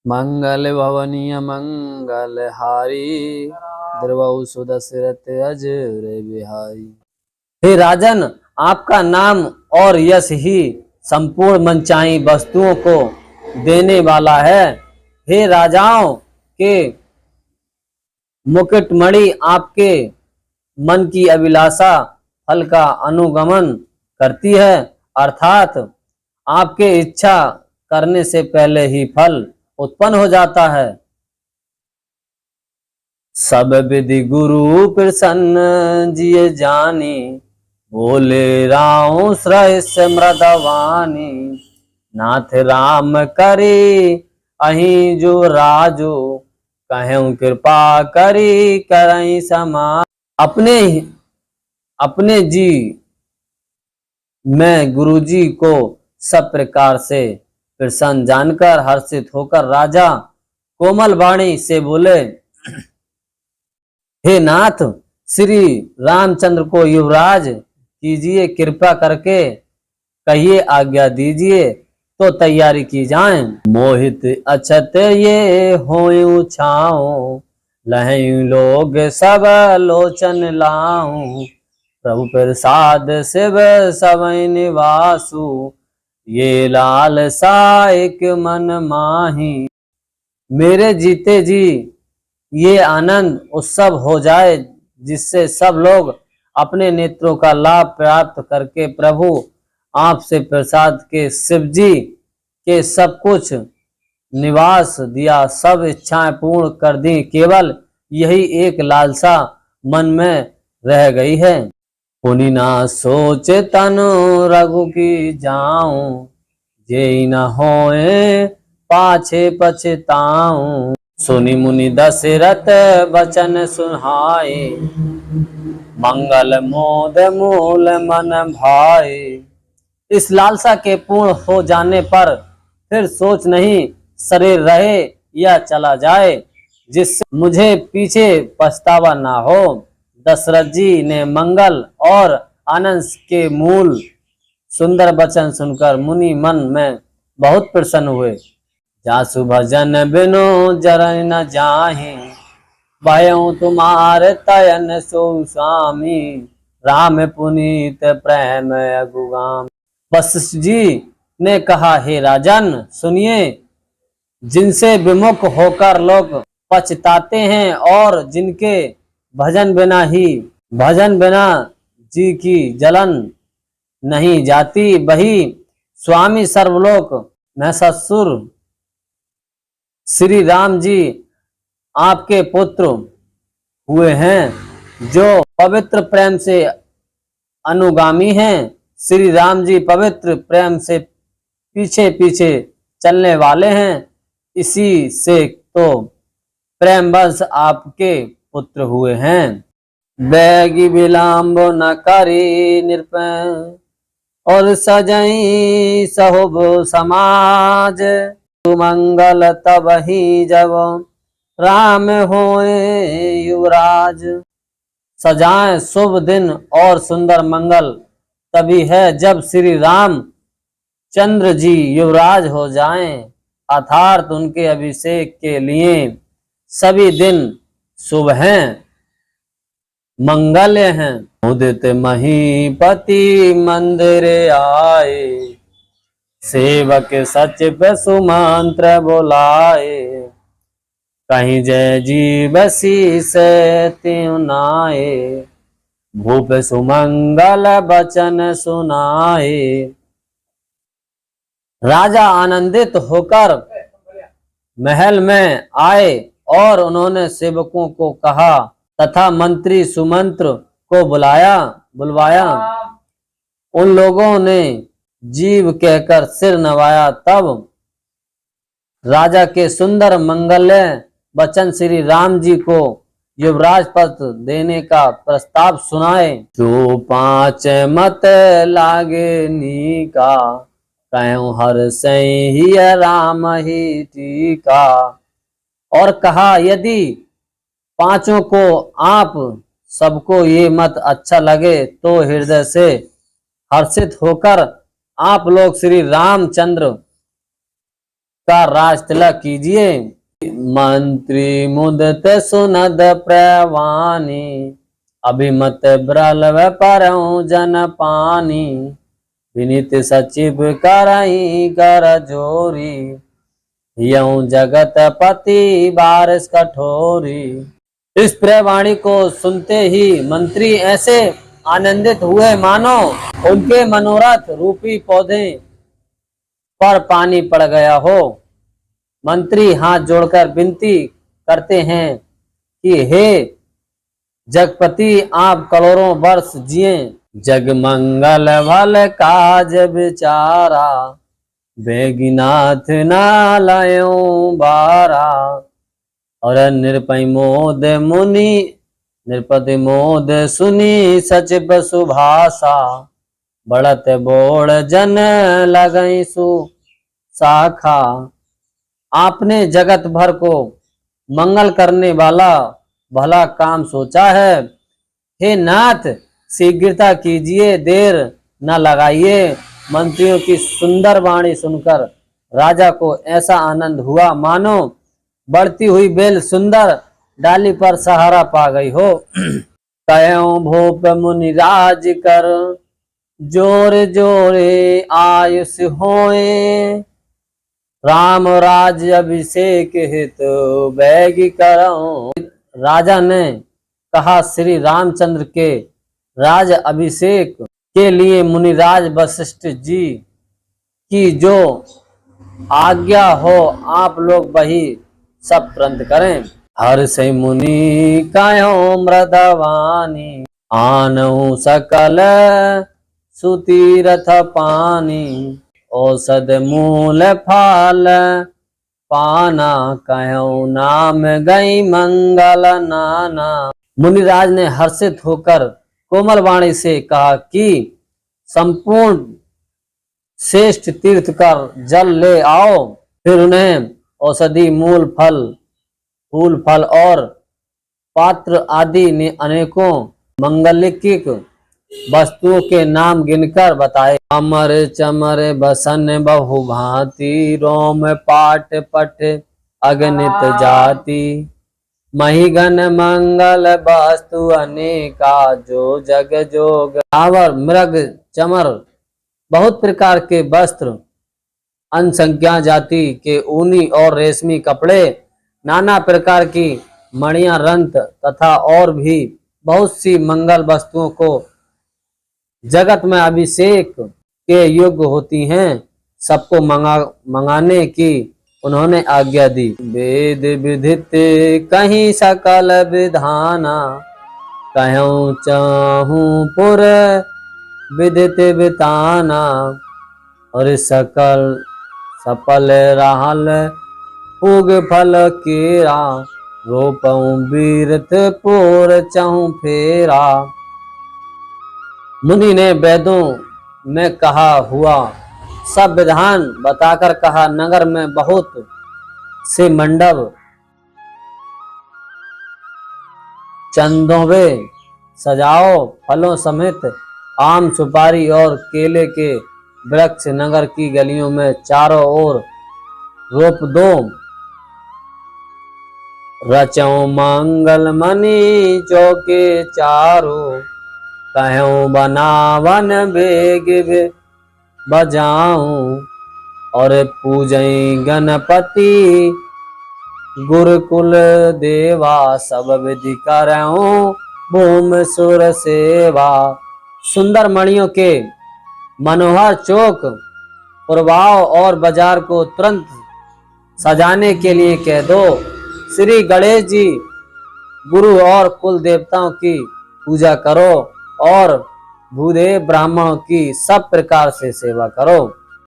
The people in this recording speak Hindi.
मंगल भवनीय मंगलहारी द्रवहु सुदशरथ अजर बिहारी। हे राजन, आपका नाम और यश ही संपूर्ण मनचाही वस्तुओं को देने वाला है। हे राजाओं के मुकुटमणि, आपके मन की अभिलाषा फल का अनुगमन करती है, अर्थात आपके इच्छा करने से पहले ही फल उत्पन्न हो जाता है। सब विधि गुरु प्रसन्न जिय जानी, बोले राम सहस्य मृदवानी। नाथ राम करे अहि जो राजो, कहूँ कृपा करी करई समान। अपने जी मैं गुरुजी को सब प्रकार से प्रसन्न जानकर हर्षित होकर राजा कोमल वाणी से बोले, हे नाथ, श्री रामचंद्र को युवराज कीजिए, कृपा करके कहिए, आज्ञा दीजिए तो तैयारी की जाए। मोहित अछत ये होयु छाऊं, लहयु लोग सब लोचन लाऊं। प्रभु प्रसाद शिव सबई निवासु, ये लाल साइक मन माही। मेरे जीते जी ये आनंद उत्सव हो जाए, जिससे सब लोग अपने नेत्रों का लाभ प्राप्त करके प्रभु आपसे प्रसाद के शिव जी के सब कुछ निवास दिया, सब इच्छाएं पूर्ण कर दी, केवल यही एक लालसा मन में रह गई है। पुनि ना सोच तनु रघु की जाऊं, जे न होए पाछे पछताऊं। सुनि मुनि दशरथ बचन सुहाए, मंगल मोद मूल मन भाए। इस लालसा के पूर्ण हो जाने पर फिर सोच नहीं, शरीर रहे या चला जाए, जिससे मुझे पीछे पछतावा ना हो। दशरथ जी ने मंगल और आनंद के मूल सुंदर वचन सुनकर मुनि मन में बहुत प्रसन्न हुए। जासु भजन बिनु जरन न जाहि, भयउ तुम्हारे तयन सो स्वामी। राम पुनीत प्रेम अगुगाम। वशिष्ठ जी ने कहा, हे राजन सुनिए, जिनसे विमुख होकर लोग पछताते हैं और जिनके भजन बिना जी की जलन नहीं जाती, वही स्वामी सर्वलोक में ससुर श्री राम जी आपके पुत्र हुए हैं, जो पवित्र प्रेम से अनुगामी हैं। श्री राम जी पवित्र प्रेम से पीछे पीछे चलने वाले हैं, इसी से तो प्रेमवश आपके पुत्र हुए हैं। बैगी विलाम्ब न करी निरपै, और सजई सहुब समाज। मंगल तब ही जब राम होए युवराज। सजाएं शुभ दिन और सुंदर मंगल तभी है जब श्री राम चंद्र जी युवराज हो जाएं, अर्थात उनके अभिषेक के लिए सभी दिन शुभ हैं, मंगल्य हैं। उदित महीपति मंदिर आए, सेवक सचिव सुमंत्र बुलाए। कहीं जय जीव शीस त्यों नाए, भूप सुमंगल बचन सुनाए। राजा आनंदित होकर महल में आए और उन्होंने सेवकों को कहा तथा मंत्री सुमंत्र को बुलवाया। उन लोगों ने जीव कहकर सिर नवाया। तब राजा के सुंदर मंगल्य वचन श्री राम जी को युवराज पद देने का प्रस्ताव सुनाए। जो 5 मत लागे नीका, कहूँ हर सही राम ही टीका। और कहा, यदि 5 को आप सबको ये मत अच्छा लगे तो हृदय से हर्षित होकर आप लोग श्री रामचंद्र का राज तिलक कीजिए। मंत्री मुदत सुनद प्रवानी, अभिमत ब्रलव परऊं जन पानी, विनीत सचिव करई कर जोरी, यूं जगत पति बारिश कठोरी। इस प्रेवाणी को सुनते ही मंत्री ऐसे आनंदित हुए मानो उनके मनोरथ रूपी पौधे पर पानी पड़ गया हो। मंत्री हाथ जोड़कर विनती करते हैं कि हे जगपति, आप करोड़ों वर्ष जिए। जग मंगल भल काज विचारा, बेगिनाथ नालयो बारा। और निरपय मोद मुनि निरपति मोद सुनी, सचिव सुभाषा, बढ़त बोड़ जन लगई सु शाखा। आपने जगत भर को मंगल करने वाला भला काम सोचा है। हे नाथ, शीघ्रता कीजिए, देर न लगाइए। मंत्रियों की सुंदर वाणी सुनकर राजा को ऐसा आनंद हुआ मानो बढ़ती हुई बेल सुंदर डाली पर सहारा पा गई हो। कयों भूप मुनि राज कर, जोर जोरे आयुष होए। राम राज अभिषेक हित बैग करऊं। राजा ने कहा, श्री रामचंद्र के राज अभिषेक के लिए मुनिराज वशिष्ठ जी की जो आज्ञा हो, आप लोग वही सब तुरंत करें। हर से मुनि कायो मृदवानी, आनहु सकल सुतीरथ पानी। औषध मूल फाल पाना, कहो नाम गई मंगल नाना। मुनिराज ने हर्षित होकर कोमल वाणी से कहा कि संपूर्ण श्रेष्ठ तीर्थ कर जल ले आओ। फिर उन्हें औषधि मूल फूल फल और पात्र आदि ने अनेकों मंगलिक वस्तुओं के नाम गिनकर बताए। अमर चमर बसन बहु भांति, रोम पाट पट अगणित जाति। महिगन मंगल वस्तु अनेका, जो जग जोग। आवर मृग चमर बहुत प्रकार के वस्त्र, अनसंख्या जाति के ऊनी और रेशमी कपड़े, नाना प्रकार की मणियां, रंत तथा और भी बहुत सी मंगल वस्तुओं को जगत में अभिषेक के योग्य होती हैं, सबको मंगाने की उन्होंने आज्ञा दी। वेद विदित कहीं सकल विधाना, कहूँ चाहूँ पुर विदित बिताना। और सकल सफल रहल उग फल केरा, रोपऊँ बीरथ पुर चाहूँ फेरा। मुनि ने वेदों में कहा हुआ सब विधान बताकर कहा, नगर में बहुत से मंडप चंदोवे सजाओ, फलों समेत आम सुपारी और केले के वृक्ष नगर की गलियों में चारों ओर रोप दो। रचो मंगल मणि चौके चारों, कहूँ बनावन बेग बजाऊं। और पूजई गणपति गुरुकुल देवा, सब विधि करऊं भूमि सुर सेवा। सुंदर मणियों के मनोहर चौक, पुरवाओ और बाजार को तुरंत सजाने के लिए कह दो। श्री गणेश जी, गुरु और कुल देवताओं की पूजा करो और भूदेव ब्राह्मणों की सब प्रकार से सेवा करो।